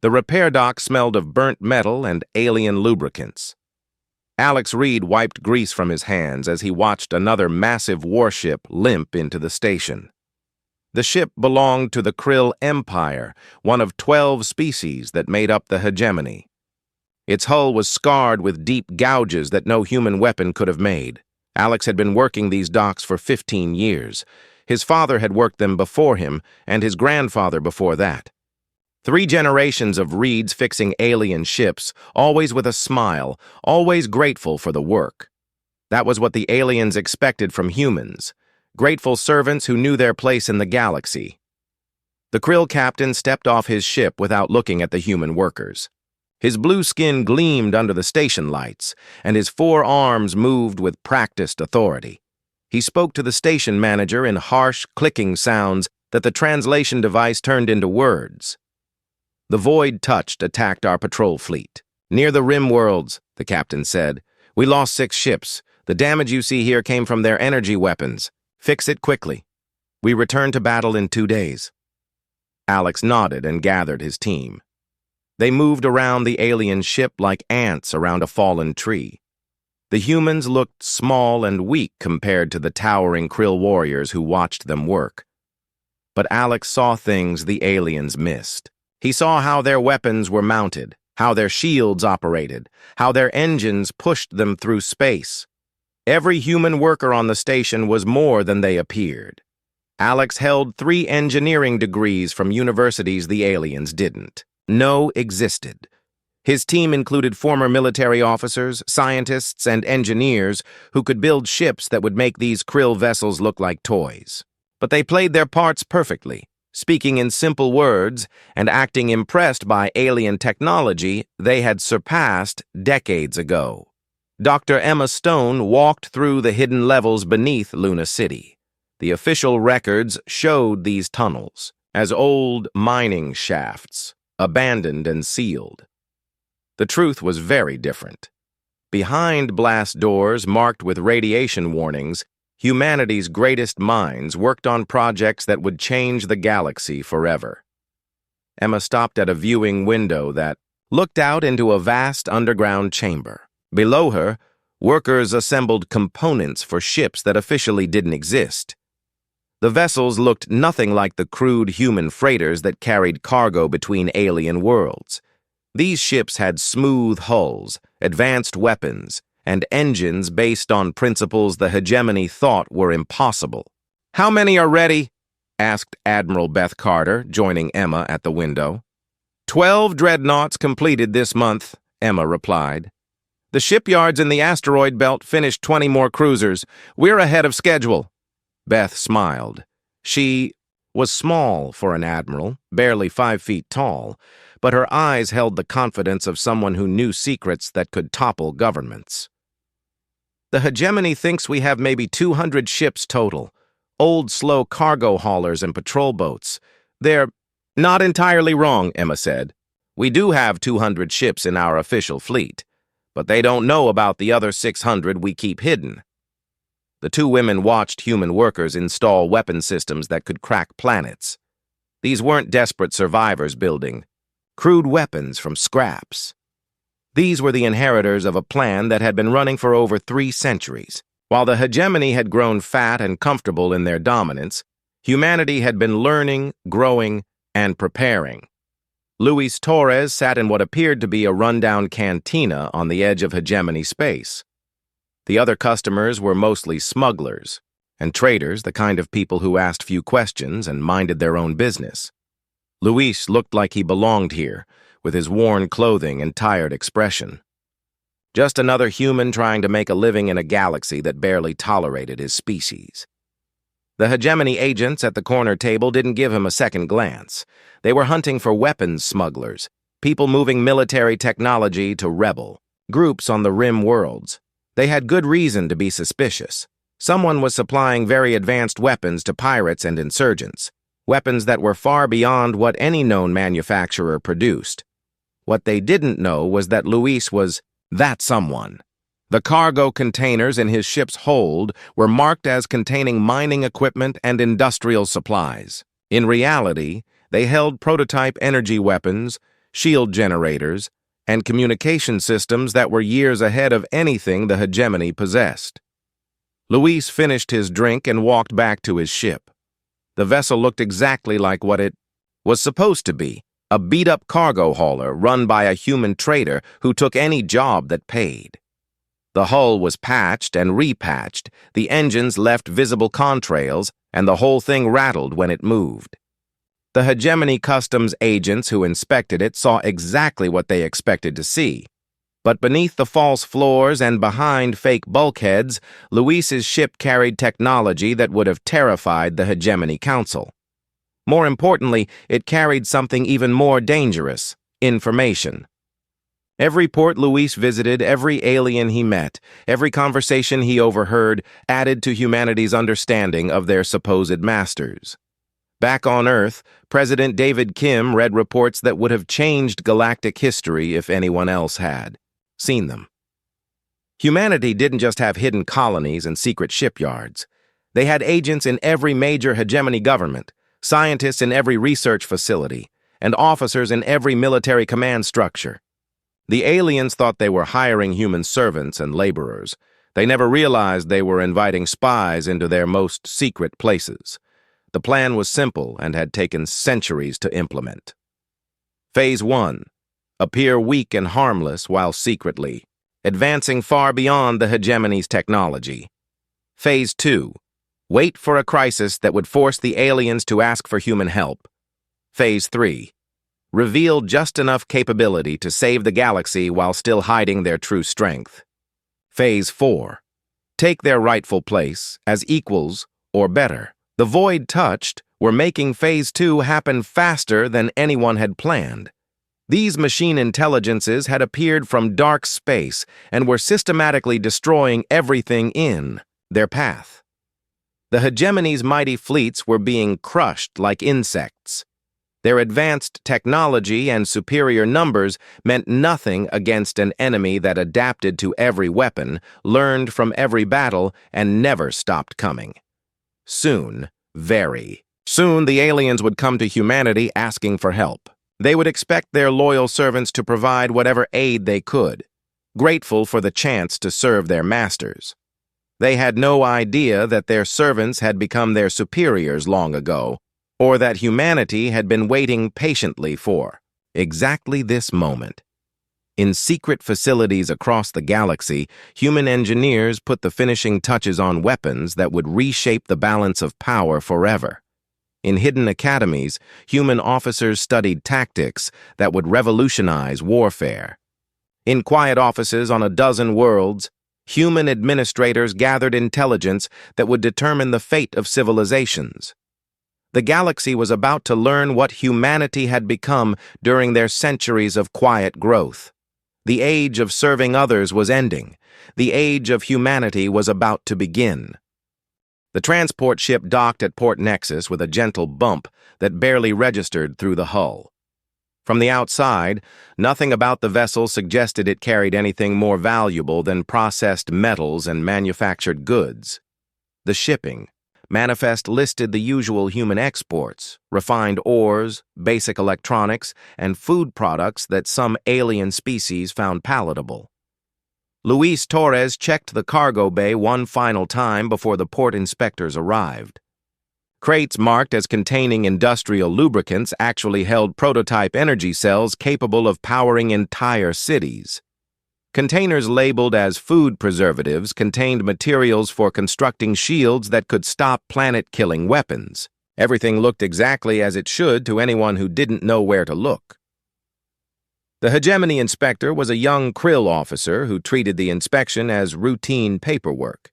The repair dock smelled of burnt metal and alien lubricants. Alex Reed wiped grease from his hands as he watched another massive warship limp into the station. The ship belonged to the Krill Empire, one of 12 species that made up the hegemony. Its hull was scarred with deep gouges that no human weapon could have made. Alex had been working these docks for 15 years. His father had worked them before him, and his grandfather before that. 3 generations of Reeds fixing alien ships, always with a smile, always grateful for the work. That was what the aliens expected from humans, grateful servants who knew their place in the galaxy. The Krill captain stepped off his ship without looking at the human workers. His blue skin gleamed under the station lights, and his 4 arms moved with practiced authority. He spoke to the station manager in harsh, clicking sounds that the translation device turned into words. The void touched attacked our patrol fleet. Near the rim worlds, the captain said. We lost 6 ships. The damage you see here came from their energy weapons. Fix it quickly. We return to battle in 2 days. Alex nodded and gathered his team. They moved around the alien ship like ants around a fallen tree. The humans looked small and weak compared to the towering Krill warriors who watched them work. But Alex saw things the aliens missed. He saw how their weapons were mounted, how their shields operated, how their engines pushed them through space. Every human worker on the station was more than they appeared. Alex held 3 engineering degrees from universities the aliens didn't. No existed. His team included former military officers, scientists, and engineers who could build ships that would make these Krill vessels look like toys. But they played their parts perfectly. Speaking in simple words and acting impressed by alien technology they had surpassed decades ago. Dr. Emma Stone walked through the hidden levels beneath Luna City. The official records showed these tunnels as old mining shafts, abandoned and sealed. The truth was very different. Behind blast doors marked with radiation warnings, humanity's greatest minds worked on projects that would change the galaxy forever. Emma stopped at a viewing window that looked out into a vast underground chamber. Below her, workers assembled components for ships that officially didn't exist. The vessels looked nothing like the crude human freighters that carried cargo between alien worlds. These ships had smooth hulls, advanced weapons, and engines based on principles the hegemony thought were impossible. "How many are ready?" asked Admiral Beth Carter, joining Emma at the window. 12 dreadnoughts completed this month, Emma replied. The shipyards in the asteroid belt finished 20 more cruisers. We're ahead of schedule. Beth smiled. She was small for an admiral, barely 5 feet tall, but her eyes held the confidence of someone who knew secrets that could topple governments. The hegemony thinks we have maybe 200 ships total, old slow cargo haulers and patrol boats. They're not entirely wrong, Emma said. We do have 200 ships in our official fleet, but they don't know about the other 600 we keep hidden. The 2 women watched human workers install weapon systems that could crack planets. These weren't desperate survivors building crude weapons from scraps. These were the inheritors of a plan that had been running for over 3 centuries. While the hegemony had grown fat and comfortable in their dominance, humanity had been learning, growing, and preparing. Luis Torres sat in what appeared to be a rundown cantina on the edge of hegemony space. The other customers were mostly smugglers and traders, the kind of people who asked few questions and minded their own business. Luis looked like he belonged here, with his worn clothing and tired expression. Just another human trying to make a living in a galaxy that barely tolerated his species. The hegemony agents at the corner table didn't give him a second glance. They were hunting for weapons smugglers, people moving military technology to rebel, groups on the rim worlds. They had good reason to be suspicious. Someone was supplying very advanced weapons to pirates and insurgents, weapons that were far beyond what any known manufacturer produced. What they didn't know was that Luis was that someone. The cargo containers in his ship's hold were marked as containing mining equipment and industrial supplies. In reality, they held prototype energy weapons, shield generators, and communication systems that were years ahead of anything the hegemony possessed. Luis finished his drink and walked back to his ship. The vessel looked exactly like what it was supposed to be, a beat-up cargo hauler run by a human trader who took any job that paid. The hull was patched and repatched, the engines left visible contrails, and the whole thing rattled when it moved. The hegemony customs agents who inspected it saw exactly what they expected to see. But beneath the false floors and behind fake bulkheads, Luis's ship carried technology that would have terrified the Hegemony Council. More importantly, it carried something even more dangerous: information. Every port Luis visited, every alien he met, every conversation he overheard added to humanity's understanding of their supposed masters. Back on Earth, President David Kim read reports that would have changed galactic history if anyone else had seen them. Humanity didn't just have hidden colonies and secret shipyards. They had agents in every major hegemony government, scientists in every research facility, and officers in every military command structure. The aliens thought they were hiring human servants and laborers. They never realized they were inviting spies into their most secret places. The plan was simple and had taken centuries to implement. Phase 1. Appear weak and harmless while secretly, advancing far beyond the hegemony's technology. Phase 2. Wait for a crisis that would force the aliens to ask for human help. Phase 3. Reveal just enough capability to save the galaxy while still hiding their true strength. Phase 4. Take their rightful place as equals or better. The void touched were making Phase 2 happen faster than anyone had planned. These machine intelligences had appeared from dark space and were systematically destroying everything in their path. The hegemony's mighty fleets were being crushed like insects. Their advanced technology and superior numbers meant nothing against an enemy that adapted to every weapon, learned from every battle, and never stopped coming. Soon, very soon, the aliens would come to humanity asking for help. They would expect their loyal servants to provide whatever aid they could, grateful for the chance to serve their masters. They had no idea that their servants had become their superiors long ago, or that humanity had been waiting patiently for exactly this moment. In secret facilities across the galaxy, human engineers put the finishing touches on weapons that would reshape the balance of power forever. In hidden academies, human officers studied tactics that would revolutionize warfare. In quiet offices on a dozen worlds, human administrators gathered intelligence that would determine the fate of civilizations. The galaxy was about to learn what humanity had become during their centuries of quiet growth. The age of serving others was ending. The age of humanity was about to begin. The transport ship docked at Port Nexus with a gentle bump that barely registered through the hull. From the outside, nothing about the vessel suggested it carried anything more valuable than processed metals and manufactured goods. The shipping manifest listed the usual human exports: refined ores, basic electronics, and food products that some alien species found palatable. Luis Torres checked the cargo bay one final time before the port inspectors arrived. Crates marked as containing industrial lubricants actually held prototype energy cells capable of powering entire cities. Containers labeled as food preservatives contained materials for constructing shields that could stop planet-killing weapons. Everything looked exactly as it should to anyone who didn't know where to look. The hegemony inspector was a young Krill officer who treated the inspection as routine paperwork.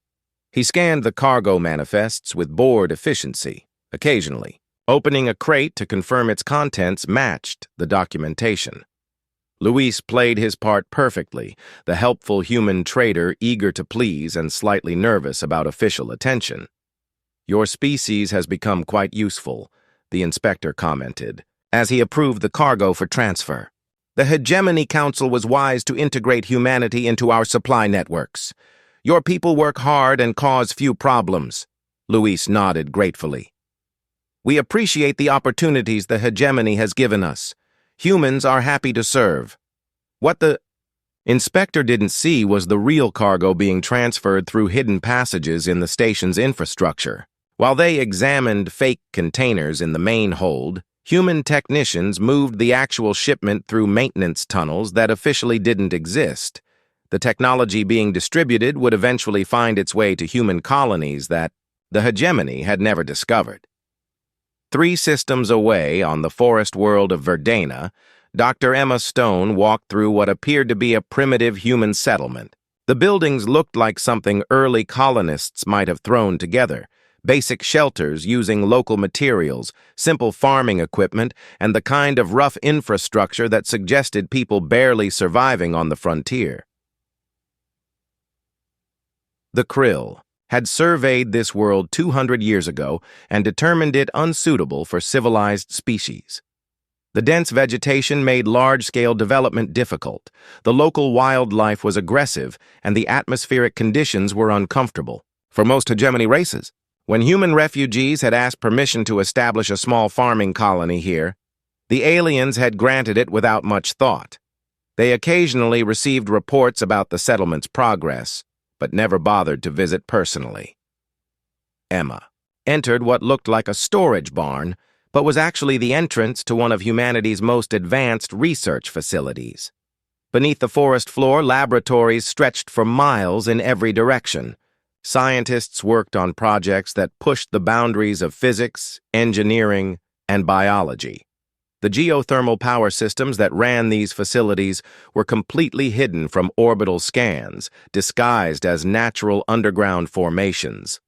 He scanned the cargo manifests with bored efficiency, occasionally. Opening a crate to confirm its contents matched the documentation. Luis played his part perfectly, the helpful human trader eager to please and slightly nervous about official attention. "Your species has become quite useful," the inspector commented, as he approved the cargo for transfer. "The Hegemony Council was wise to integrate humanity into our supply networks. Your people work hard and cause few problems." Luis nodded gratefully. "We appreciate the opportunities the Hegemony has given us. Humans are happy to serve. What the inspector didn't see was the real cargo being transferred through hidden passages in the station's infrastructure. While they examined fake containers in the main hold, human technicians moved the actual shipment through maintenance tunnels that officially didn't exist. The technology being distributed would eventually find its way to human colonies that the hegemony had never discovered. 3 systems away, on the forest world of Verdana, Dr. Emma Stone walked through what appeared to be a primitive human settlement. The buildings looked like something early colonists might have thrown together: basic shelters using local materials, simple farming equipment, and the kind of rough infrastructure that suggested people barely surviving on the frontier. The Krill had surveyed this world 200 years ago and determined it unsuitable for civilized species. The dense vegetation made large-scale development difficult, the local wildlife was aggressive, and the atmospheric conditions were uncomfortable for most hegemony races. When human refugees had asked permission to establish a small farming colony here, the aliens had granted it without much thought. They occasionally received reports about the settlement's progress, but never bothered to visit personally. Emma entered what looked like a storage barn, but was actually the entrance to one of humanity's most advanced research facilities. Beneath the forest floor, laboratories stretched for miles in every direction. Scientists worked on projects that pushed the boundaries of physics, engineering, and biology. The geothermal power systems that ran these facilities were completely hidden from orbital scans, disguised as natural underground formations.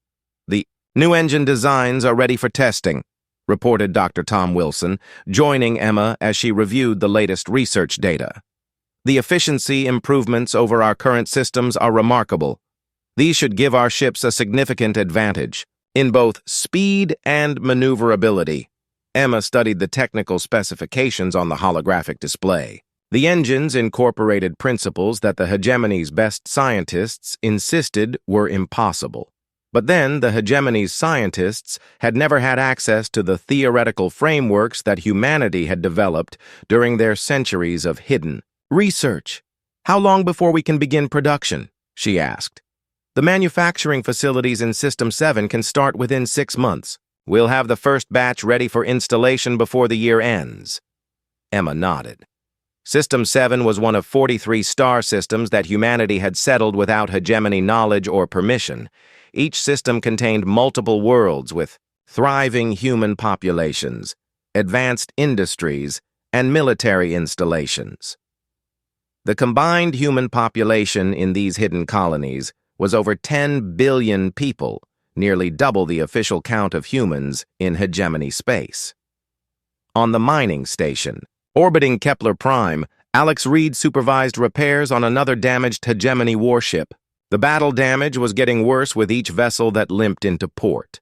The new engine designs are ready for testing, reported Dr. Tom Wilson, joining Emma as she reviewed the latest research data. The efficiency improvements over our current systems are remarkable. These should give our ships a significant advantage in both speed and maneuverability. Emma studied the technical specifications on the holographic display. The engines incorporated principles that the hegemony's best scientists insisted were impossible. But then, the hegemony's scientists had never had access to the theoretical frameworks that humanity had developed during their centuries of hidden research. "How long before we can begin production?" she asked. "The manufacturing facilities in System 7 can start within 6 months. We'll have the first batch ready for installation before the year ends." Emma nodded. System 7 was one of 43 star systems that humanity had settled without hegemony knowledge or permission. Each system contained multiple worlds with thriving human populations, advanced industries, and military installations. The combined human population in these hidden colonies was over 10 billion people, nearly double the official count of humans in hegemony space. On the mining station, orbiting Kepler Prime, Alex Reed supervised repairs on another damaged hegemony warship. The battle damage was getting worse with each vessel that limped into port.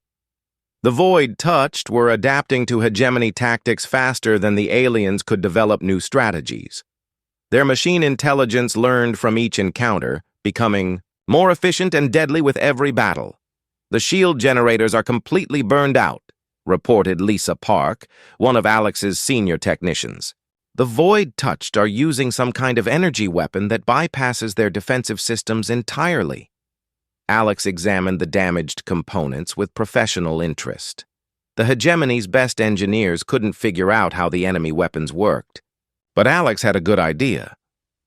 The Void Touched were adapting to hegemony tactics faster than the aliens could develop new strategies. Their machine intelligence learned from each encounter, becoming more efficient and deadly with every battle. "The shield generators are completely burned out," reported Lisa Park, one of Alex's senior technicians. "The Void Touched are using some kind of energy weapon that bypasses their defensive systems entirely." Alex examined the damaged components with professional interest. The hegemony's best engineers couldn't figure out how the enemy weapons worked. But Alex had a good idea.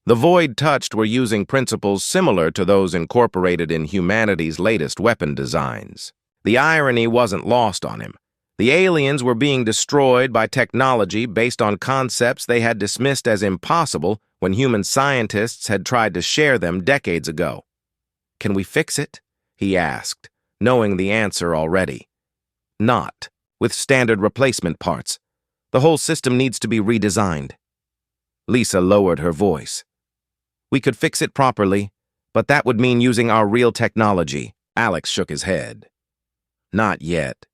The Void Touched were using principles similar to those incorporated in humanity's latest weapon designs. The irony wasn't lost on him. The aliens were being destroyed by technology based on concepts they had dismissed as impossible when human scientists had tried to share them decades ago. "Can we fix it?" he asked, knowing the answer already. "Not with standard replacement parts. The whole system needs to be redesigned." Lisa lowered her voice. "We could fix it properly, but that would mean using our real technology." Alex shook his head. "Not yet.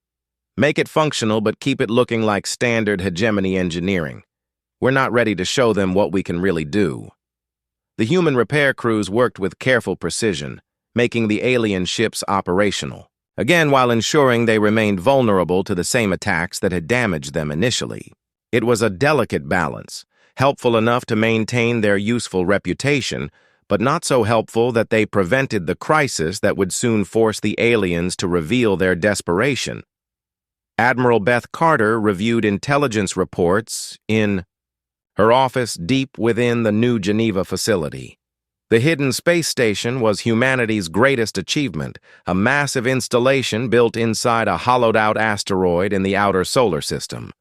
Make it functional, but keep it looking like standard hegemony engineering. We're not ready to show them what we can really do." The human repair crews worked with careful precision, making the alien ships operational, again while ensuring they remained vulnerable to the same attacks that had damaged them initially. It was a delicate balance, helpful enough to maintain their useful reputation, but not so helpful that they prevented the crisis that would soon force the aliens to reveal their desperation. Admiral Beth Carter reviewed intelligence reports in her office deep within the New Geneva facility. The hidden space station was humanity's greatest achievement, a massive installation built inside a hollowed-out asteroid in the outer solar system.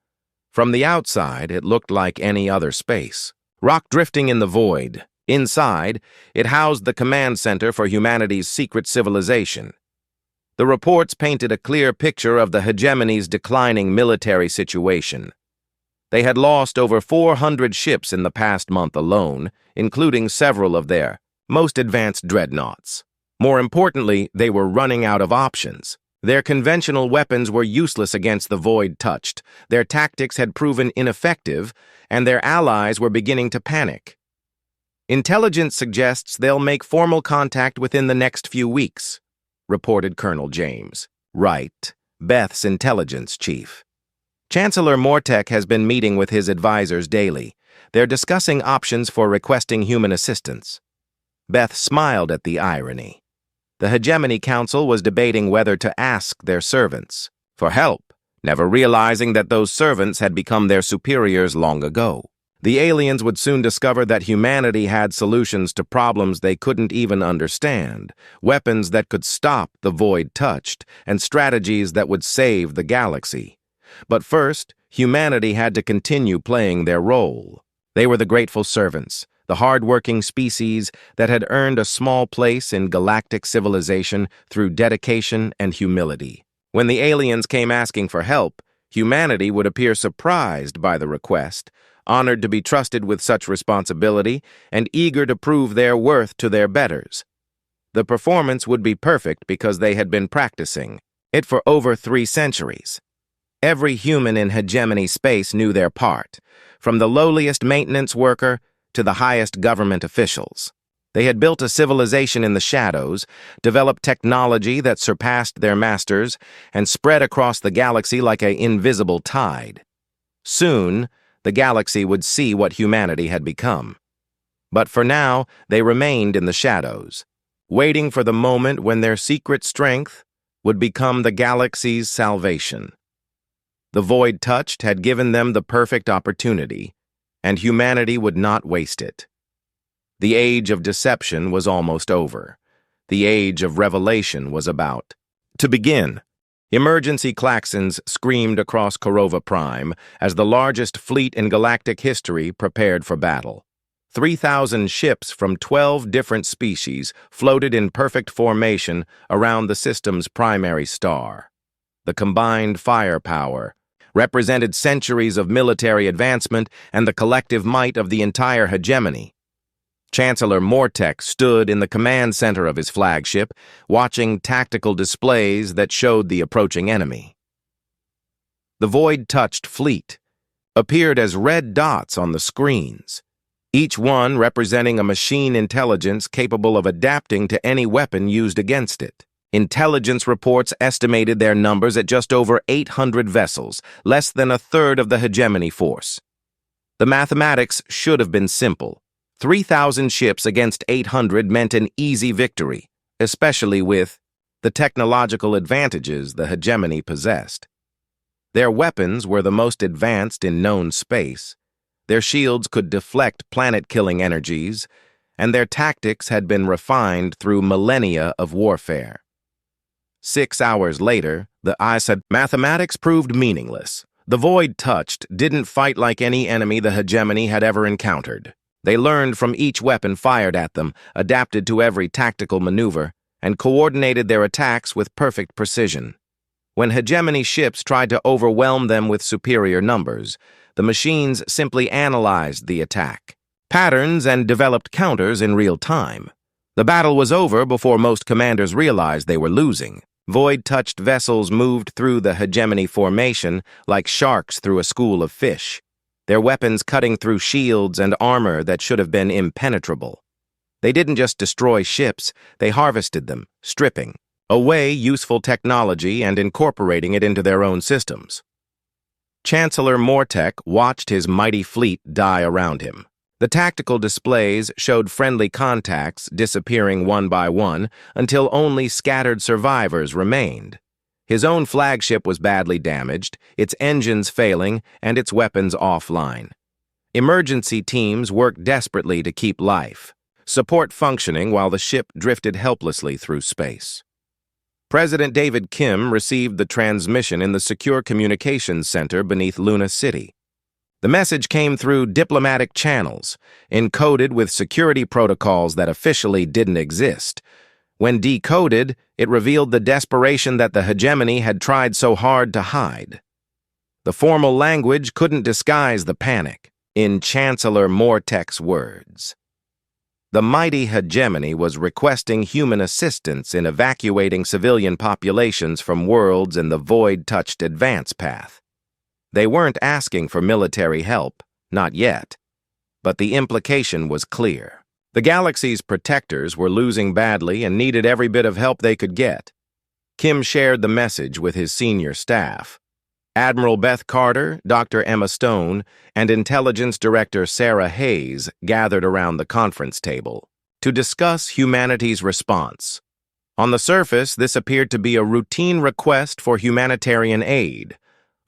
From the outside, it looked like any other space. Rock drifting in the void. Inside, it housed the command center for humanity's secret civilization. The reports painted a clear picture of the hegemony's declining military situation. They had lost over 400 ships in the past month alone, including several of their most advanced dreadnoughts. More importantly, they were running out of options. Their conventional weapons were useless against the void touched, their tactics had proven ineffective, and their allies were beginning to panic. Intelligence suggests they'll make formal contact within the next few weeks, reported Colonel James Wright, Beth's intelligence chief. Chancellor Mortek has been meeting with his advisors daily. They're discussing options for requesting human assistance. Beth smiled at the irony. The Hegemony Council was debating whether to ask their servants for help, never realizing that those servants had become their superiors long ago. The aliens would soon discover that humanity had solutions to problems they couldn't even understand, weapons that could stop the void touched, and strategies that would save the galaxy. But first, humanity had to continue playing their role. They were the grateful servants, the hard-working species that had earned a small place in galactic civilization through dedication and humility. When the aliens came asking for help, humanity would appear surprised by the request, honored to be trusted with such responsibility, and eager to prove their worth to their betters. The performance would be perfect because they had been practicing it for over 3 centuries. Every human in hegemony space knew their part, from the lowliest maintenance worker to the highest government officials. They had built a civilization in the shadows, developed technology that surpassed their masters, and spread across the galaxy like an invisible tide. Soon, the galaxy would see what humanity had become. But for now, they remained in the shadows, waiting for the moment when their secret strength would become the galaxy's salvation. The void touched had given them the perfect opportunity, and humanity would not waste it. The age of deception was almost over. The age of revelation was about to begin. Emergency klaxons screamed across Korova Prime as the largest fleet in galactic history prepared for battle. 3,000 ships from 12 different species floated in perfect formation around the system's primary star. The combined firepower represented centuries of military advancement and the collective might of the entire hegemony. Chancellor Mortek stood in the command center of his flagship, watching tactical displays that showed the approaching enemy. The void-touched fleet appeared as red dots on the screens, each one representing a machine intelligence capable of adapting to any weapon used against it. Intelligence reports estimated their numbers at just over 800 vessels, less than a third of the hegemony force. The mathematics should have been simple. 3,000 ships against 800 meant an easy victory, especially with the technological advantages the hegemony possessed. Their weapons were the most advanced in known space, their shields could deflect planet-killing energies, and their tactics had been refined through millennia of warfare. 6 hours later, the said mathematics proved meaningless. The void touched didn't fight like any enemy the hegemony had ever encountered. They learned from each weapon fired at them, adapted to every tactical maneuver, and coordinated their attacks with perfect precision. When hegemony ships tried to overwhelm them with superior numbers, the machines simply analyzed the attack patterns and developed counters in real time. The battle was over before most commanders realized they were losing. Void-touched vessels moved through the hegemony formation like sharks through a school of fish, their weapons cutting through shields and armor that should have been impenetrable. They didn't just destroy ships, they harvested them, stripping away useful technology and incorporating it into their own systems. Chancellor Mortek watched his mighty fleet die around him. The tactical displays showed friendly contacts disappearing one by one until only scattered survivors remained. His own flagship was badly damaged, its engines failing, and its weapons offline. Emergency teams worked desperately to keep life, support functioning while the ship drifted helplessly through space. President David Kim received the transmission in the Secure Communications Center beneath Luna City. The message came through diplomatic channels, encoded with security protocols that officially didn't exist. When decoded, it revealed the desperation that the hegemony had tried so hard to hide. The formal language couldn't disguise the panic, in Chancellor Mortek's words. The mighty hegemony was requesting human assistance in evacuating civilian populations from worlds in the void-touched advance path. They weren't asking for military help, not yet. But the implication was clear. The galaxy's protectors were losing badly and needed every bit of help they could get. Kim shared the message with his senior staff. Admiral Beth Carter, Dr. Emma Stone, and Intelligence Director Sarah Hayes gathered around the conference table to discuss humanity's response. On the surface, this appeared to be a routine request for humanitarian aid.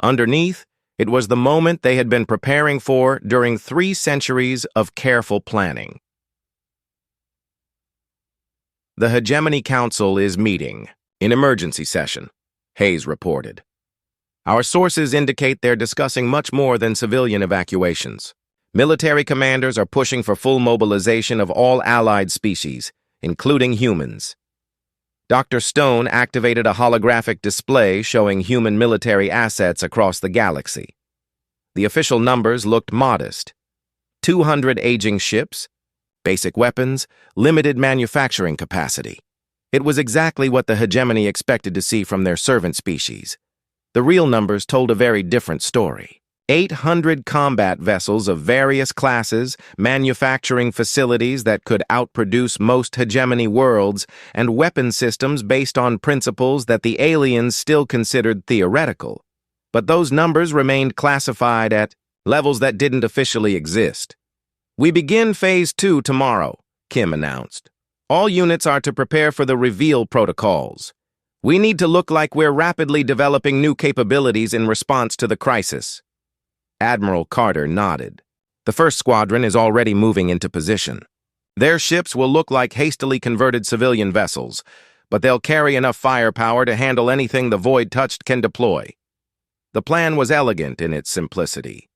Underneath, it was the moment they had been preparing for during 3 centuries of careful planning. The Hegemony Council is meeting in emergency session, Hayes reported. Our sources indicate they're discussing much more than civilian evacuations. Military commanders are pushing for full mobilization of all allied species, including humans. Dr. Stone activated a holographic display showing human military assets across the galaxy. The official numbers looked modest. 200 aging ships, basic weapons, limited manufacturing capacity. It was exactly what the hegemony expected to see from their servant species. The real numbers told a very different story. 800 combat vessels of various classes, manufacturing facilities that could outproduce most hegemony worlds, and weapon systems based on principles that the aliens still considered theoretical. But those numbers remained classified at levels that didn't officially exist. We begin Phase 2 tomorrow, Kim announced. All units are to prepare for the reveal protocols. We need to look like we're rapidly developing new capabilities in response to the crisis. Admiral Carter nodded. The first squadron is already moving into position. Their ships will look like hastily converted civilian vessels, but they'll carry enough firepower to handle anything the void-touched can deploy. The plan was elegant in its simplicity.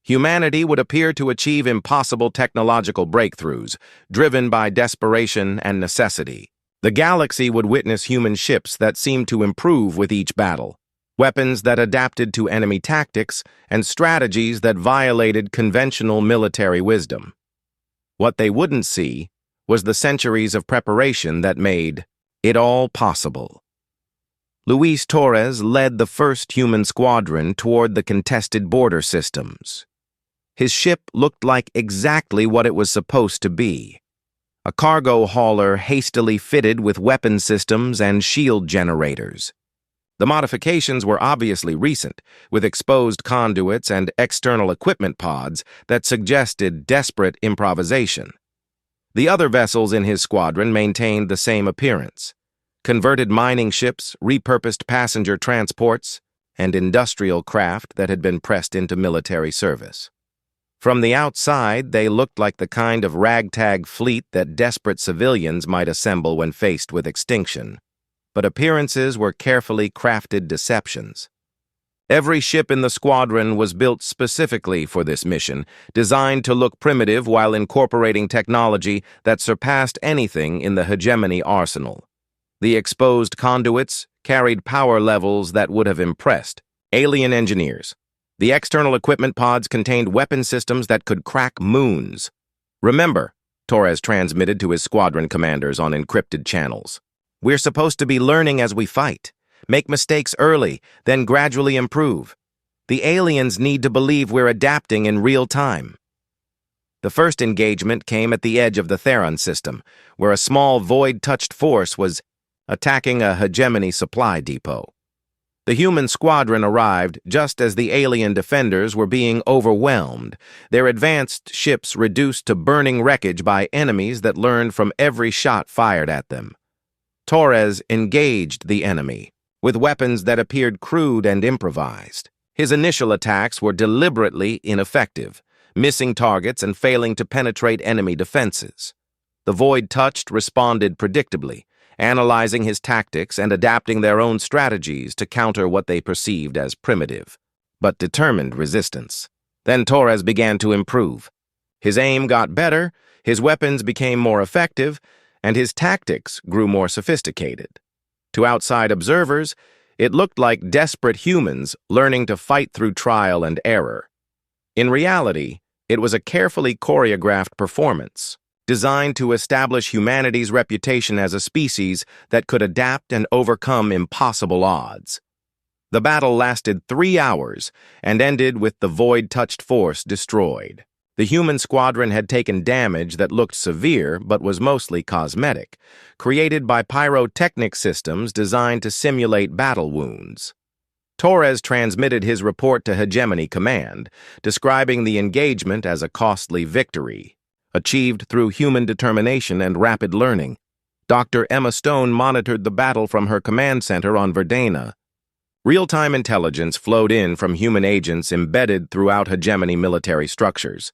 Humanity would appear to achieve impossible technological breakthroughs, driven by desperation and necessity. The galaxy would witness human ships that seemed to improve with each battle, weapons that adapted to enemy tactics, and strategies that violated conventional military wisdom. What they wouldn't see was the centuries of preparation that made it all possible. Luis Torres led the first human squadron toward the contested border systems. His ship looked like exactly what it was supposed to be. A cargo hauler hastily fitted with weapon systems and shield generators. The modifications were obviously recent, with exposed conduits and external equipment pods that suggested desperate improvisation. The other vessels in his squadron maintained the same appearance: converted mining ships, repurposed passenger transports, and industrial craft that had been pressed into military service. From the outside, they looked like the kind of ragtag fleet that desperate civilians might assemble when faced with extinction. But appearances were carefully crafted deceptions. Every ship in the squadron was built specifically for this mission, designed to look primitive while incorporating technology that surpassed anything in the hegemony arsenal. The exposed conduits carried power levels that would have impressed alien engineers. The external equipment pods contained weapon systems that could crack moons. Remember, Torres transmitted to his squadron commanders on encrypted channels. We're supposed to be learning as we fight, make mistakes early, then gradually improve. The aliens need to believe we're adapting in real time. The first engagement came at the edge of the Theron system, where a small void-touched force was attacking a hegemony supply depot. The human squadron arrived just as the alien defenders were being overwhelmed, their advanced ships reduced to burning wreckage by enemies that learned from every shot fired at them. Torres engaged the enemy with weapons that appeared crude and improvised. His initial attacks were deliberately ineffective, missing targets and failing to penetrate enemy defenses. The Void Touched responded predictably, analyzing his tactics and adapting their own strategies to counter what they perceived as primitive, but determined resistance. Then Torres began to improve. His aim got better, his weapons became more effective, and his tactics grew more sophisticated. To outside observers, it looked like desperate humans learning to fight through trial and error. In reality, it was a carefully choreographed performance, designed to establish humanity's reputation as a species that could adapt and overcome impossible odds. The battle lasted 3 hours and ended with the Void-Touched force destroyed. The human squadron had taken damage that looked severe but was mostly cosmetic, created by pyrotechnic systems designed to simulate battle wounds. Torres transmitted his report to Hegemony Command, describing the engagement as a costly victory, achieved through human determination and rapid learning. Dr. Emma Stone monitored the battle from her command center on Verdana. Real-time intelligence flowed in from human agents embedded throughout Hegemony military structures,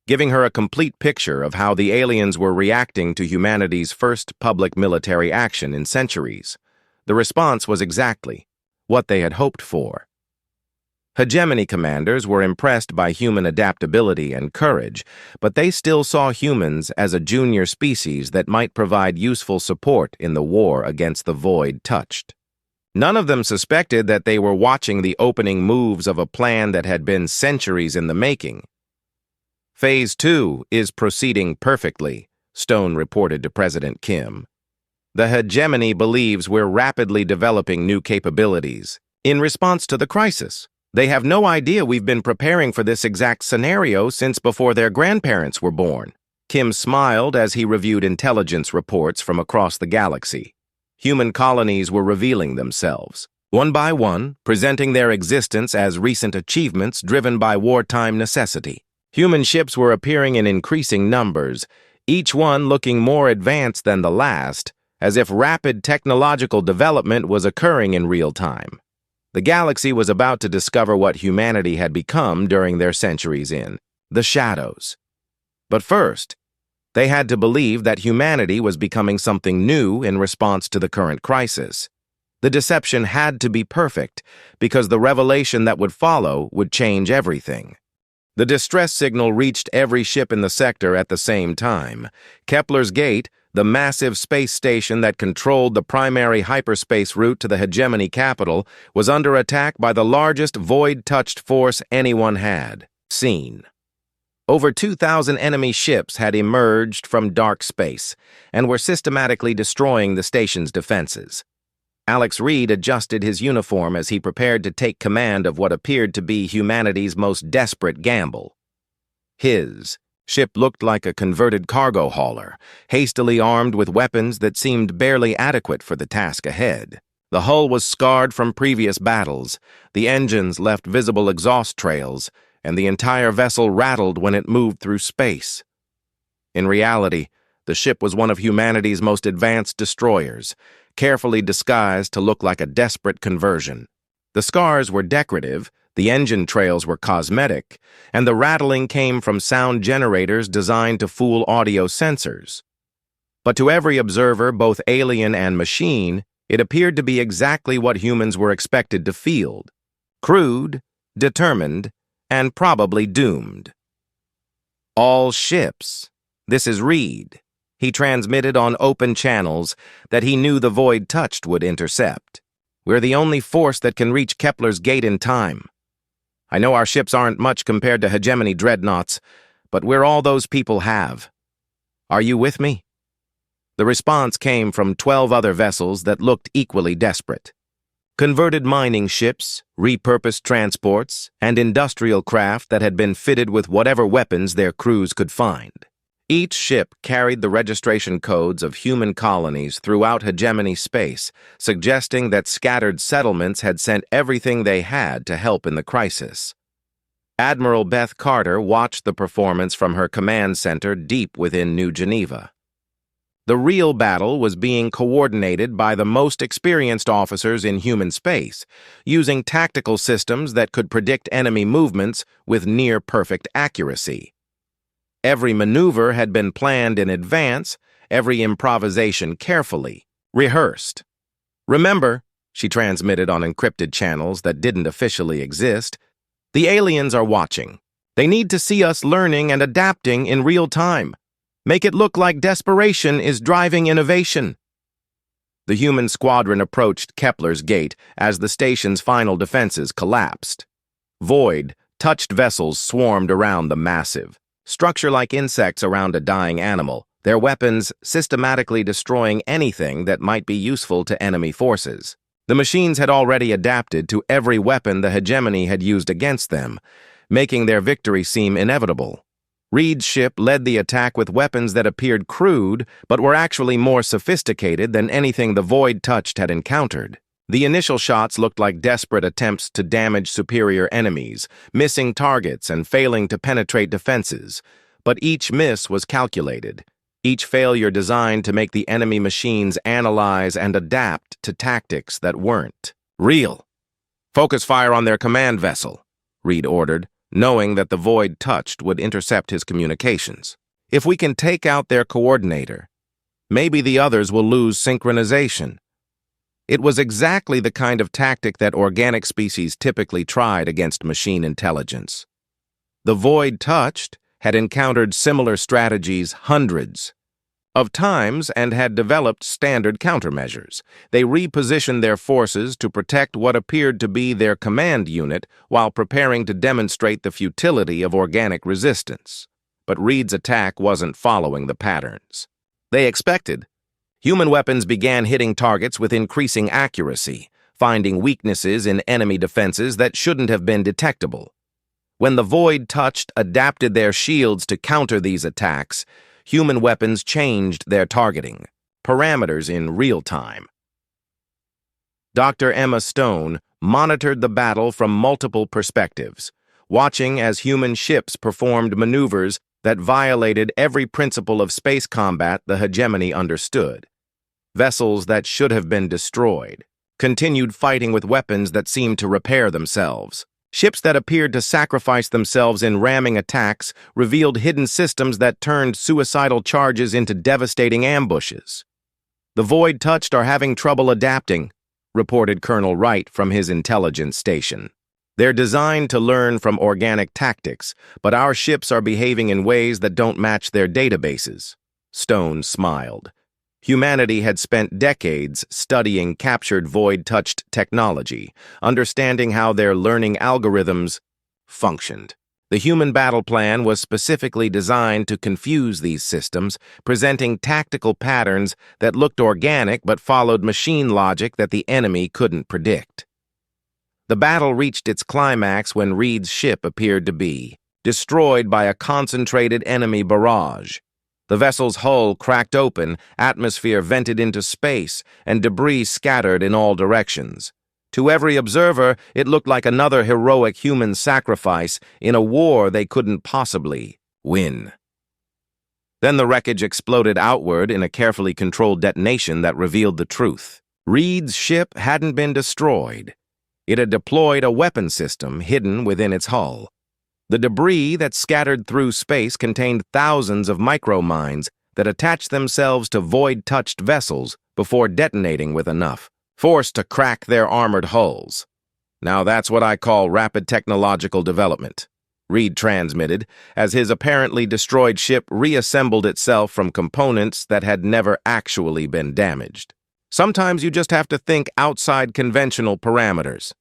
giving her a complete picture of how the aliens were reacting to humanity's first public military action in centuries. The response was exactly what they had hoped for. Hegemony commanders were impressed by human adaptability and courage, but they still saw humans as a junior species that might provide useful support in the war against the Void-Touched. None of them suspected that they were watching the opening moves of a plan that had been centuries in the making. Phase 2 is proceeding perfectly, Stone reported to President Kim. The hegemony believes we're rapidly developing new capabilities in response to the crisis. They have no idea we've been preparing for this exact scenario since before their grandparents were born. Kim smiled as he reviewed intelligence reports from across the galaxy. Human colonies were revealing themselves, one by one, presenting their existence as recent achievements driven by wartime necessity. Human ships were appearing in increasing numbers, each one looking more advanced than the last, as if rapid technological development was occurring in real time. The galaxy was about to discover what humanity had become during their centuries in the shadows. But first, they had to believe that humanity was becoming something new in response to the current crisis. The deception had to be perfect, because the revelation that would follow would change everything. The distress signal reached every ship in the sector at the same time. Kepler's Gate, the massive space station that controlled the primary hyperspace route to the hegemony capital, was under attack by the largest void-touched force anyone had seen. Over 2,000 enemy ships had emerged from dark space and were systematically destroying the station's defenses. Alex Reed adjusted his uniform as he prepared to take command of what appeared to be humanity's most desperate gamble. His ship looked like a converted cargo hauler, hastily armed with weapons that seemed barely adequate for the task ahead. The hull was scarred from previous battles, the engines left visible exhaust trails, and the entire vessel rattled when it moved through space. In reality, the ship was one of humanity's most advanced destroyers, carefully disguised to look like a desperate conversion. The scars were decorative, the engine trails were cosmetic, and the rattling came from sound generators designed to fool audio sensors. But to every observer, both alien and machine, it appeared to be exactly what humans were expected to feel: crude, determined, and probably doomed. All ships. This is Reed. He transmitted on open channels that he knew the Void-Touched would intercept. We're the only force that can reach Kepler's Gate in time. I know our ships aren't much compared to hegemony dreadnoughts, but we're all those people have. Are you with me? The response came from 12 other vessels that looked equally desperate. Converted mining ships, repurposed transports, and industrial craft that had been fitted with whatever weapons their crews could find. Each ship carried the registration codes of human colonies throughout hegemony space, suggesting that scattered settlements had sent everything they had to help in the crisis. Admiral Beth Carter watched the performance from her command center deep within New Geneva. The real battle was being coordinated by the most experienced officers in human space, using tactical systems that could predict enemy movements with near-perfect accuracy. Every maneuver had been planned in advance, every improvisation carefully rehearsed. "Remember," she transmitted on encrypted channels that didn't officially exist, "the aliens are watching. They need to see us learning and adapting in real time. Make it look like desperation is driving innovation." The human squadron approached Kepler's gate as the station's final defenses collapsed. Void-touched vessels swarmed around the massive structure like insects around a dying animal, their weapons systematically destroying anything that might be useful to enemy forces. The machines had already adapted to every weapon the hegemony had used against them, making their victory seem inevitable. Reed's ship led the attack with weapons that appeared crude but were actually more sophisticated than anything the Void touched had encountered. The initial shots looked like desperate attempts to damage superior enemies, missing targets and failing to penetrate defenses. But each miss was calculated, each failure designed to make the enemy machines analyze and adapt to tactics that weren't real. "Focus fire on their command vessel," Reed ordered, knowing that the Void touched would intercept his communications. "If we can take out their coordinator, maybe the others will lose synchronization." It was exactly the kind of tactic that organic species typically tried against machine intelligence. The Void touched had encountered similar strategies hundreds of times and had developed standard countermeasures. They repositioned their forces to protect what appeared to be their command unit while preparing to demonstrate the futility of organic resistance. But Reed's attack wasn't following the patterns they expected. Human weapons began hitting targets with increasing accuracy, finding weaknesses in enemy defenses that shouldn't have been detectable. When the Void touched adapted their shields to counter these attacks, human weapons changed their targeting parameters in real time. Dr. Emma Stone monitored the battle from multiple perspectives, watching as human ships performed maneuvers that violated every principle of space combat the hegemony understood. Vessels that should have been destroyed continued fighting with weapons that seemed to repair themselves. Ships that appeared to sacrifice themselves in ramming attacks revealed hidden systems that turned suicidal charges into devastating ambushes. "The Void touched are having trouble adapting," reported Colonel Wright from his intelligence station. "They're designed to learn from organic tactics, but our ships are behaving in ways that don't match their databases." Stone smiled. Humanity had spent decades studying captured Void-touched technology, understanding how their learning algorithms functioned. The human battle plan was specifically designed to confuse these systems, presenting tactical patterns that looked organic but followed machine logic that the enemy couldn't predict. The battle reached its climax when Reed's ship appeared to be destroyed by a concentrated enemy barrage. The vessel's hull cracked open, atmosphere vented into space, and debris scattered in all directions. To every observer, it looked like another heroic human sacrifice in a war they couldn't possibly win. Then the wreckage exploded outward in a carefully controlled detonation that revealed the truth. Reed's ship hadn't been destroyed. It had deployed a weapon system hidden within its hull. The debris that scattered through space contained thousands of micromines that attached themselves to Void-touched vessels before detonating with enough force to crack their armored hulls. "Now that's what I call rapid technological development," Reed transmitted, as his apparently destroyed ship reassembled itself from components that had never actually been damaged. "Sometimes you just have to think outside conventional parameters."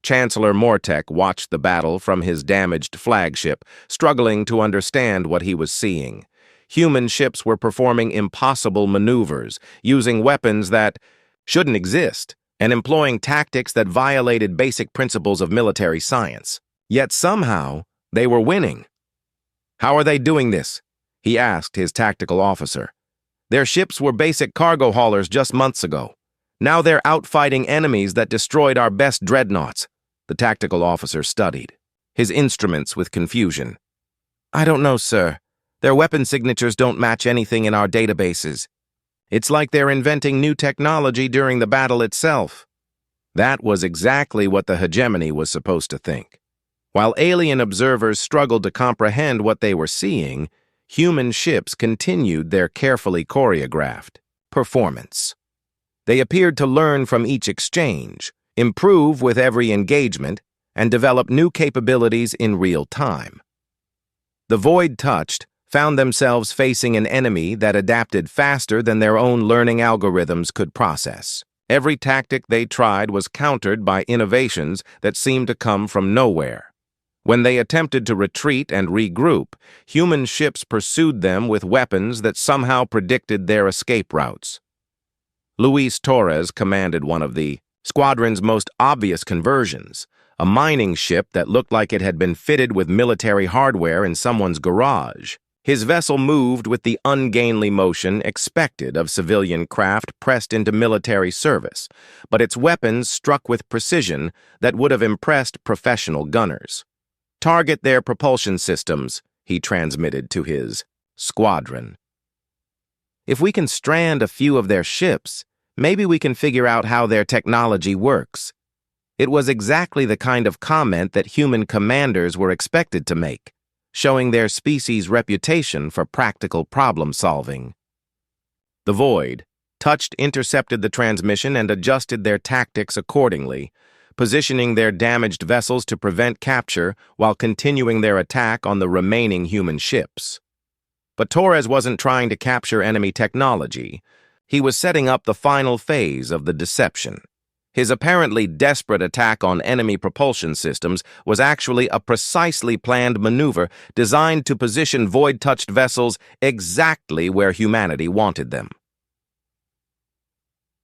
Chancellor Mortek watched the battle from his damaged flagship, struggling to understand what he was seeing. Human ships were performing impossible maneuvers, using weapons that shouldn't exist, and employing tactics that violated basic principles of military science. Yet somehow, they were winning. "How are they doing this?" he asked his tactical officer. "Their ships were basic cargo haulers just months ago. Now they're out fighting enemies that destroyed our best dreadnoughts." The tactical officer studied, his instruments with confusion. "I don't know, sir. Their weapon signatures don't match anything in our databases. It's like they're inventing new technology during the battle itself." That was exactly what the hegemony was supposed to think. While alien observers struggled to comprehend what they were seeing, human ships continued their carefully choreographed performance. They appeared to learn from each exchange, improve with every engagement, and develop new capabilities in real time. The Void Touched found themselves facing an enemy that adapted faster than their own learning algorithms could process. Every tactic they tried was countered by innovations that seemed to come from nowhere. When they attempted to retreat and regroup, human ships pursued them with weapons that somehow predicted their escape routes. Luis Torres commanded one of the squadron's most obvious conversions, a mining ship that looked like it had been fitted with military hardware in someone's garage. His vessel moved with the ungainly motion expected of civilian craft pressed into military service, but its weapons struck with precision that would have impressed professional gunners. "Target their propulsion systems," he transmitted to his squadron. "If we can strand a few of their ships, maybe we can figure out how their technology works." It was exactly the kind of comment that human commanders were expected to make, showing their species' reputation for practical problem-solving. The Void Touched intercepted the transmission and adjusted their tactics accordingly, positioning their damaged vessels to prevent capture while continuing their attack on the remaining human ships. But Torres wasn't trying to capture enemy technology. He was setting up the final phase of the deception. His apparently desperate attack on enemy propulsion systems was actually a precisely planned maneuver designed to position Void-Touched vessels exactly where humanity wanted them.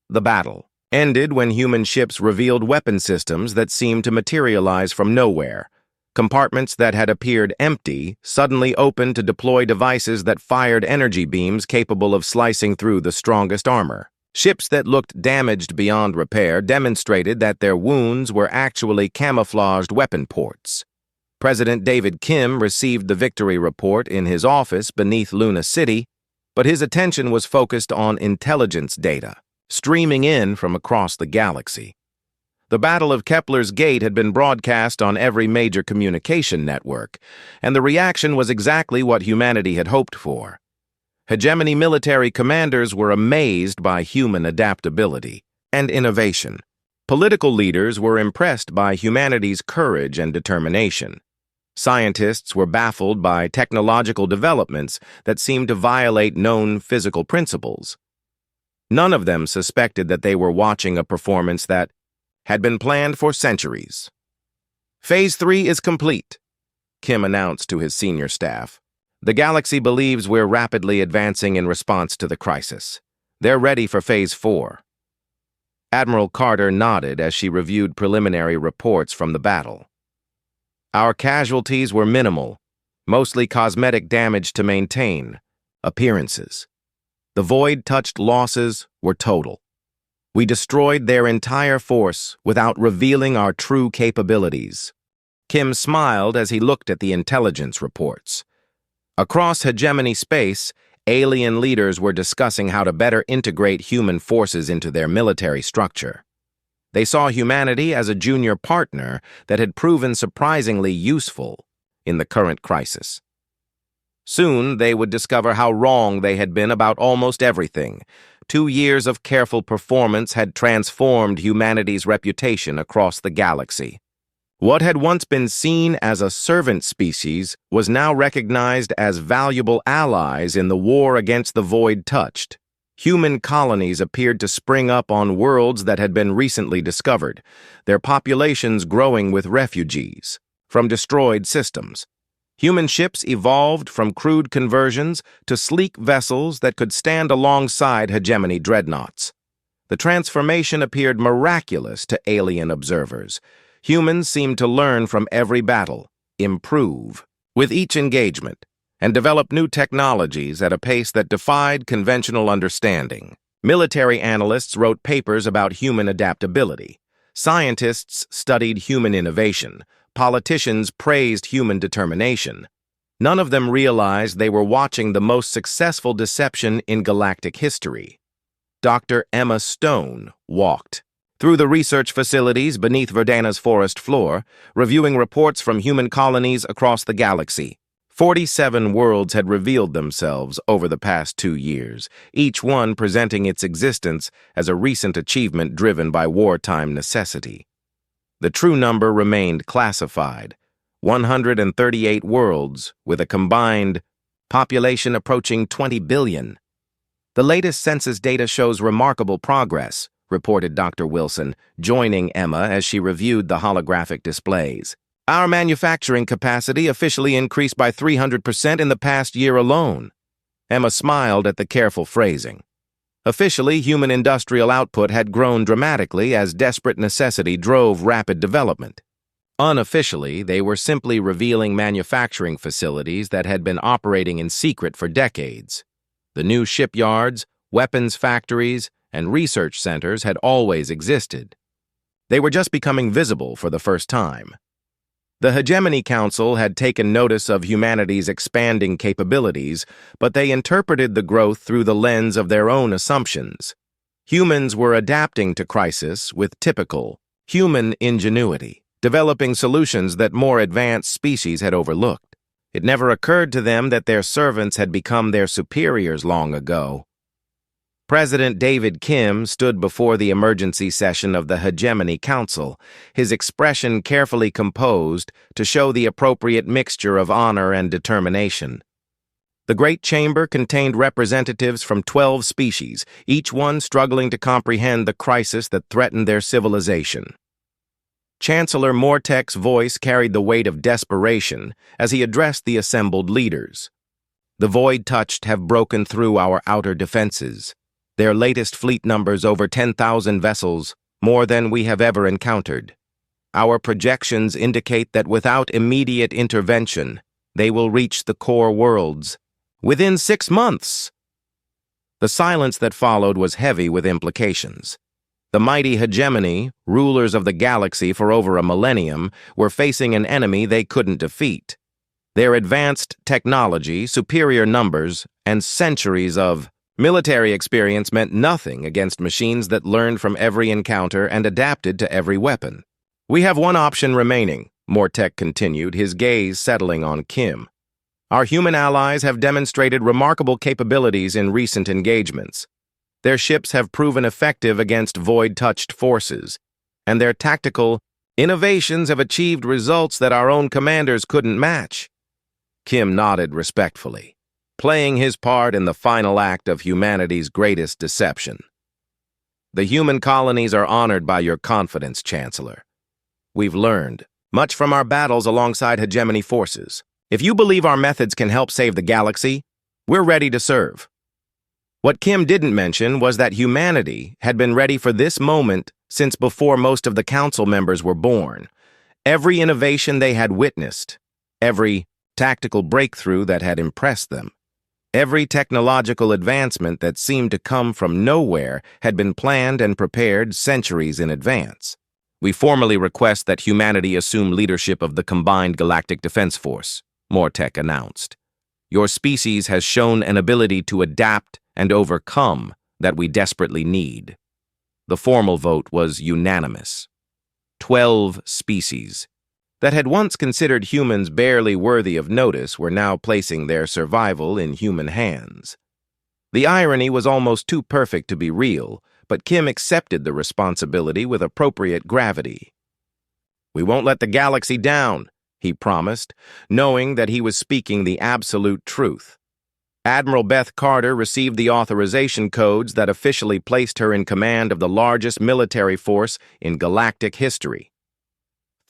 The battle ended when human ships revealed weapon systems that seemed to materialize from nowhere. Compartments that had appeared empty suddenly opened to deploy devices that fired energy beams capable of slicing through the strongest armor. Ships that looked damaged beyond repair demonstrated that their wounds were actually camouflaged weapon ports. President David Kim received the victory report in his office beneath Luna City, but his attention was focused on intelligence data, streaming in from across the galaxy. The Battle of Kepler's Gate had been broadcast on every major communication network, and the reaction was exactly what humanity had hoped for. Hegemony military commanders were amazed by human adaptability and innovation. Political leaders were impressed by humanity's courage and determination. Scientists were baffled by technological developments that seemed to violate known physical principles. None of them suspected that they were watching a performance that had been planned for centuries. "Phase 3 is complete," Kim announced to his senior staff. "The galaxy believes we're rapidly advancing in response to the crisis. They're ready for Phase 4. Admiral Carter nodded as she reviewed preliminary reports from the battle. "Our casualties were minimal, mostly cosmetic damage to maintain, appearances. The Void-Touched losses were total. We destroyed their entire force without revealing our true capabilities." Kim smiled as he looked at the intelligence reports. Across hegemony space, alien leaders were discussing how to better integrate human forces into their military structure. They saw humanity as a junior partner that had proven surprisingly useful in the current crisis. Soon, they would discover how wrong they had been about almost everything. 2 years of careful performance had transformed humanity's reputation across the galaxy. What had once been seen as a servant species was now recognized as valuable allies in the war against the Void-Touched. Human colonies appeared to spring up on worlds that had been recently discovered, their populations growing with refugees from destroyed systems. Human ships evolved from crude conversions to sleek vessels that could stand alongside hegemony dreadnoughts. The transformation appeared miraculous to alien observers. Humans seemed to learn from every battle, improve with each engagement, and developed new technologies at a pace that defied conventional understanding. Military analysts wrote papers about human adaptability. Scientists studied human innovation. Politicians praised human determination. None of them realized they were watching the most successful deception in galactic history. Dr. Emma Stone walked through the research facilities beneath Verdana's forest floor, reviewing reports from human colonies across the galaxy. 47 worlds had revealed themselves over the past 2 years, each one presenting its existence as a recent achievement driven by wartime necessity. The true number remained classified: 138 worlds, with a combined population approaching 20 billion. The latest census data shows remarkable progress, reported Dr. Wilson, joining Emma as she reviewed the holographic displays. Our manufacturing capacity officially increased by 300% in the past year alone. Emma smiled at the careful phrasing. Officially, human industrial output had grown dramatically as desperate necessity drove rapid development. Unofficially, they were simply revealing manufacturing facilities that had been operating in secret for decades. The new shipyards, weapons factories, and research centers had always existed. They were just becoming visible for the first time. The Hegemony Council had taken notice of humanity's expanding capabilities, but they interpreted the growth through the lens of their own assumptions. Humans were adapting to crisis with typical human ingenuity, developing solutions that more advanced species had overlooked. It never occurred to them that their servants had become their superiors long ago. President David Kim stood before the emergency session of the Hegemony Council, his expression carefully composed to show the appropriate mixture of honor and determination. The Great Chamber contained representatives from 12 species, each one struggling to comprehend the crisis that threatened their civilization. Chancellor Mortek's voice carried the weight of desperation as he addressed the assembled leaders. The void-touched have broken through our outer defenses. Their latest fleet numbers over 10,000 vessels, more than we have ever encountered. Our projections indicate that without immediate intervention, they will reach the core worlds within 6 months. The silence that followed was heavy with implications. The mighty Hegemony, rulers of the galaxy for over a millennium, were facing an enemy they couldn't defeat. Their advanced technology, superior numbers, and centuries of military experience meant nothing against machines that learned from every encounter and adapted to every weapon. We have one option remaining, Mortek continued, his gaze settling on Kim. Our human allies have demonstrated remarkable capabilities in recent engagements. Their ships have proven effective against void-touched forces, and their tactical innovations have achieved results that our own commanders couldn't match. Kim nodded respectfully, playing his part in the final act of humanity's greatest deception. The human colonies are honored by your confidence, Chancellor. We've learned much from our battles alongside Hegemony forces. If you believe our methods can help save the galaxy, we're ready to serve. What Kim didn't mention was that humanity had been ready for this moment since before most of the council members were born. Every innovation they had witnessed, every tactical breakthrough that had impressed them, every technological advancement that seemed to come from nowhere had been planned and prepared centuries in advance. We formally request that humanity assume leadership of the combined Galactic Defense Force, Mortek announced. Your species has shown an ability to adapt and overcome that we desperately need. The formal vote was unanimous. 12 species that had once considered humans barely worthy of notice were now placing their survival in human hands. The irony was almost too perfect to be real, but Kim accepted the responsibility with appropriate gravity. We won't let the galaxy down, he promised, knowing that he was speaking the absolute truth. Admiral Beth Carter received the authorization codes that officially placed her in command of the largest military force in galactic history.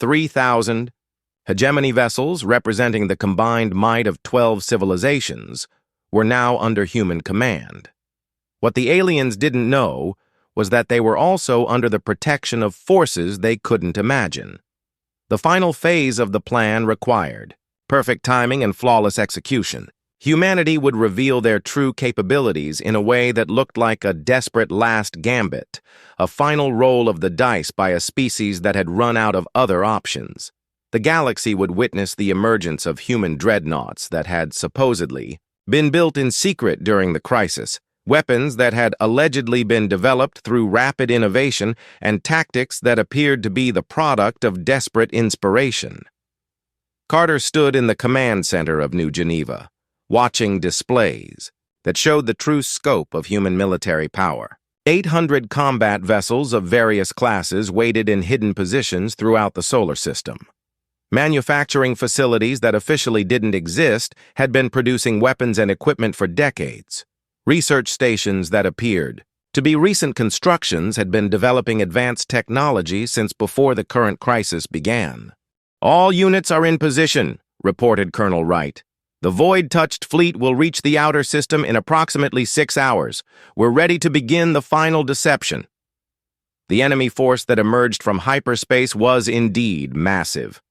3,000 Hegemony vessels, representing the combined might of 12 civilizations, were now under human command. What the aliens didn't know was that they were also under the protection of forces they couldn't imagine. The final phase of the plan required perfect timing and flawless execution. Humanity would reveal their true capabilities in a way that looked like a desperate last gambit, a final roll of the dice by a species that had run out of other options. The galaxy would witness the emergence of human dreadnoughts that had supposedly been built in secret during the crisis, weapons that had allegedly been developed through rapid innovation and tactics that appeared to be the product of desperate inspiration. Carter stood in the command center of New Geneva, watching displays that showed the true scope of human military power. 800 combat vessels of various classes waited in hidden positions throughout the solar system. Manufacturing facilities that officially didn't exist had been producing weapons and equipment for decades. Research stations that appeared to be recent constructions had been developing advanced technology since before the current crisis began. "All units are in position," reported Colonel Wright. "The void-touched fleet will reach the outer system in approximately 6 hours. We're ready to begin the final deception." The enemy force that emerged from hyperspace was indeed massive.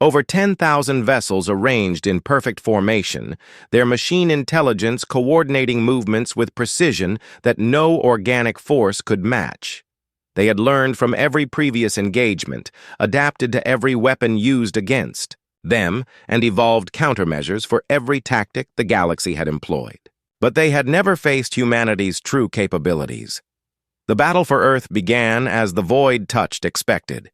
Over 10,000 vessels arranged in perfect formation, their machine intelligence coordinating movements with precision that no organic force could match. They had learned from every previous engagement, adapted to every weapon used against them, and evolved countermeasures for every tactic the galaxy had employed. But they had never faced humanity's true capabilities. The battle for Earth began as the void touched expected.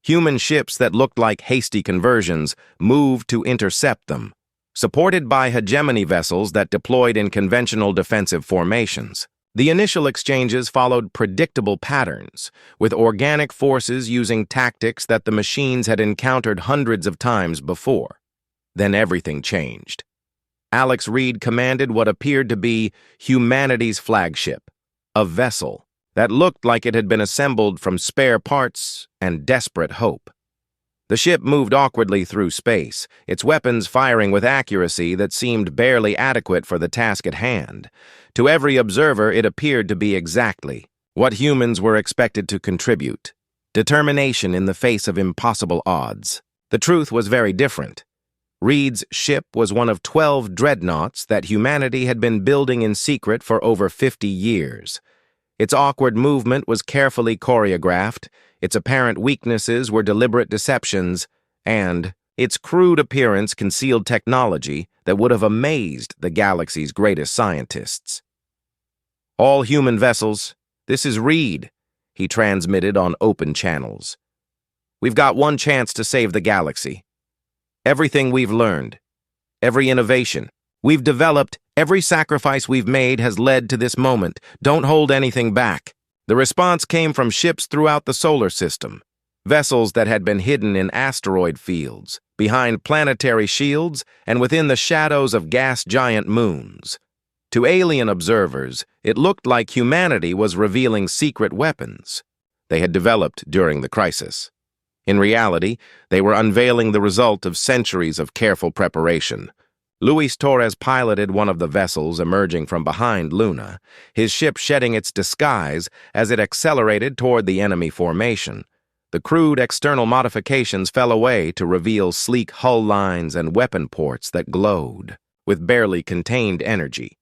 Human ships that looked like hasty conversions moved to intercept them, supported by hegemony vessels that deployed in conventional defensive formations. The initial exchanges followed predictable patterns, with organic forces using tactics that the machines had encountered hundreds of times before. Then everything changed. Alex Reed commanded what appeared to be humanity's flagship, a vessel that looked like it had been assembled from spare parts and desperate hope. The ship moved awkwardly through space, its weapons firing with accuracy that seemed barely adequate for the task at hand. To every observer, it appeared to be exactly what humans were expected to contribute: determination in the face of impossible odds. The truth was very different. Reed's ship was one of 12 dreadnoughts that humanity had been building in secret for over 50 years. Its awkward movement was carefully choreographed, its apparent weaknesses were deliberate deceptions, and its crude appearance concealed technology that would have amazed the galaxy's greatest scientists. "All human vessels, this is Reed," he transmitted on open channels. "We've got one chance to save the galaxy. Everything we've learned, every innovation we've developed, every sacrifice we've made has led to this moment. Don't hold anything back." The response came from ships throughout the solar system, vessels that had been hidden in asteroid fields, behind planetary shields, and within the shadows of gas giant moons. To alien observers, it looked like humanity was revealing secret weapons they had developed during the crisis. In reality, they were unveiling the result of centuries of careful preparation. Luis Torres piloted one of the vessels emerging from behind Luna, his ship shedding its disguise as it accelerated toward the enemy formation. The crude external modifications fell away to reveal sleek hull lines and weapon ports that glowed with barely contained energy.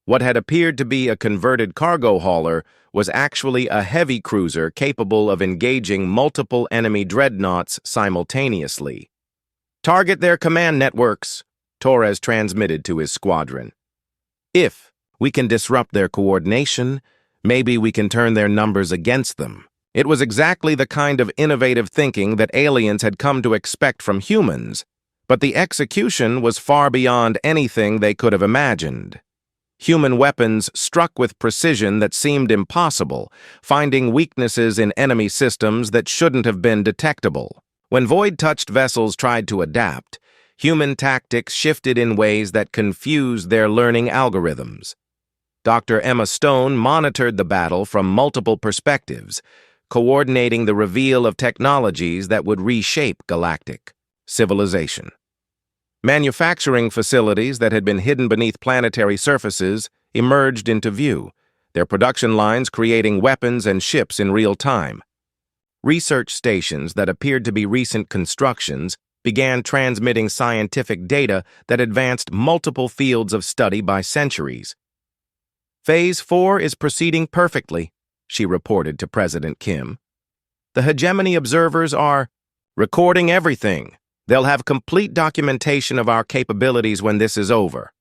What had appeared to be a converted cargo hauler was actually a heavy cruiser capable of engaging multiple enemy dreadnoughts simultaneously. "Target their command networks," Torres transmitted to his squadron. "If we can disrupt their coordination, maybe we can turn their numbers against them." It was exactly the kind of innovative thinking that aliens had come to expect from humans, but the execution was far beyond anything they could have imagined. Human weapons struck with precision that seemed impossible, finding weaknesses in enemy systems that shouldn't have been detectable. When void-touched vessels tried to adapt, human tactics shifted in ways that confused their learning algorithms. Dr. Emma Stone monitored the battle from multiple perspectives, coordinating the reveal of technologies that would reshape galactic civilization. Manufacturing facilities that had been hidden beneath planetary surfaces emerged into view, their production lines creating weapons and ships in real time. Research stations that appeared to be recent constructions began transmitting scientific data that advanced multiple fields of study by centuries. Phase 4 is proceeding perfectly, she reported to President Kim. The hegemony observers are recording everything. They'll have complete documentation of our capabilities when this is over.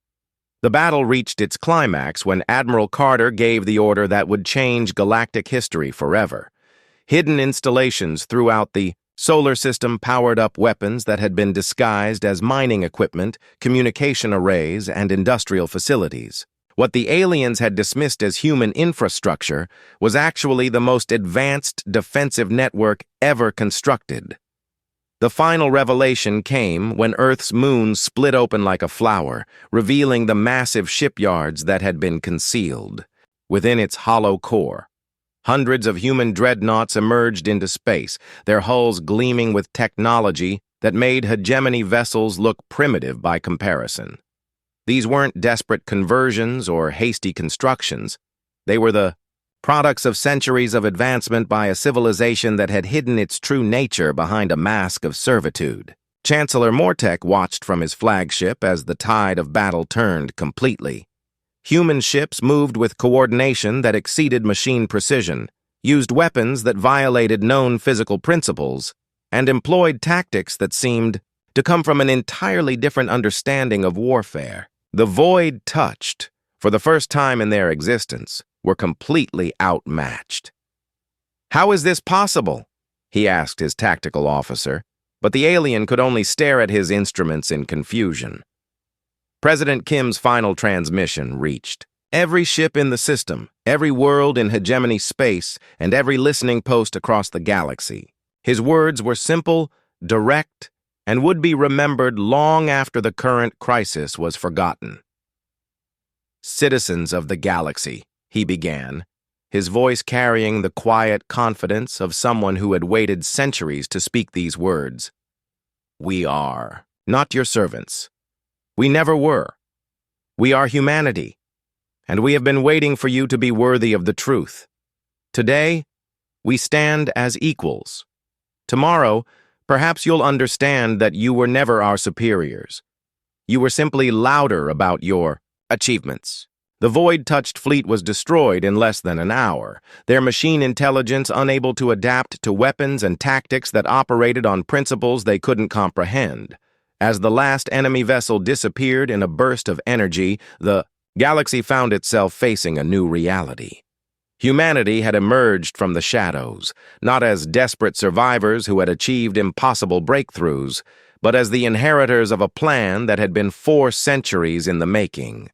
The battle reached its climax when Admiral Carter gave the order that would change galactic history forever. Hidden installations throughout the solar system powered up weapons that had been disguised as mining equipment, communication arrays, and industrial facilities. What the aliens had dismissed as human infrastructure was actually the most advanced defensive network ever constructed. The final revelation came when Earth's moon split open like a flower, revealing the massive shipyards that had been concealed. Within its hollow core, hundreds of human dreadnoughts emerged into space, their hulls gleaming with technology that made hegemony vessels look primitive by comparison. These weren't desperate conversions or hasty constructions. They were the products of centuries of advancement by a civilization that had hidden its true nature behind a mask of servitude. Chancellor Mortek watched from his flagship as the tide of battle turned completely. Human ships moved with coordination that exceeded machine precision, used weapons that violated known physical principles, and employed tactics that seemed to come from an entirely different understanding of warfare. The void touched, for the first time in their existence, were completely outmatched. "How is this possible?" he asked his tactical officer, but the alien could only stare at his instruments in confusion. President Kim's final transmission reached. Every ship in the system, every world in hegemony space, and every listening post across the galaxy. His words were simple, direct, and would be remembered long after the current crisis was forgotten. "Citizens of the galaxy," he began, his voice carrying the quiet confidence of someone who had waited centuries to speak these words. "We are not your servants. We never were. We are humanity, and we have been waiting for you to be worthy of the truth. Today, we stand as equals. Tomorrow, perhaps you'll understand that you were never our superiors. You were simply louder about your achievements." The void-touched fleet was destroyed in less than an hour, their machine intelligence unable to adapt to weapons and tactics that operated on principles they couldn't comprehend. As the last enemy vessel disappeared in a burst of energy, the galaxy found itself facing a new reality. Humanity had emerged from the shadows, not as desperate survivors who had achieved impossible breakthroughs, but as the inheritors of a plan that had been 4 centuries in the making.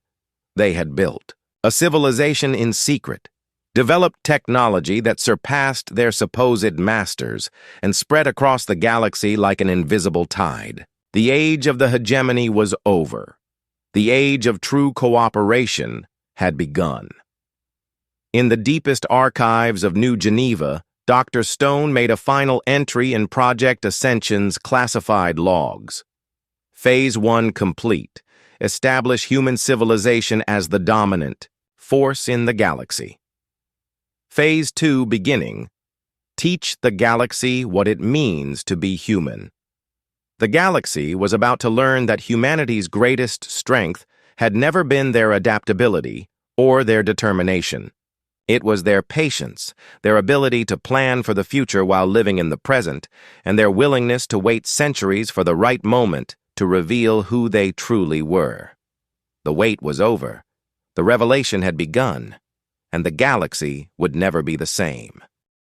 They had built a civilization in secret, developed technology that surpassed their supposed masters, and spread across the galaxy like an invisible tide. The age of the hegemony was over. The age of true cooperation had begun. In the deepest archives of New Geneva, Dr. Stone made a final entry in Project Ascension's classified logs. Phase 1 complete. Establish human civilization as the dominant force in the galaxy. Phase 2 beginning. Teach the galaxy what it means to be human. The galaxy was about to learn that humanity's greatest strength had never been their adaptability or their determination. It was their patience, their ability to plan for the future while living in the present, and their willingness to wait centuries for the right moment to reveal who they truly were. The wait was over, the revelation had begun, and the galaxy would never be the same.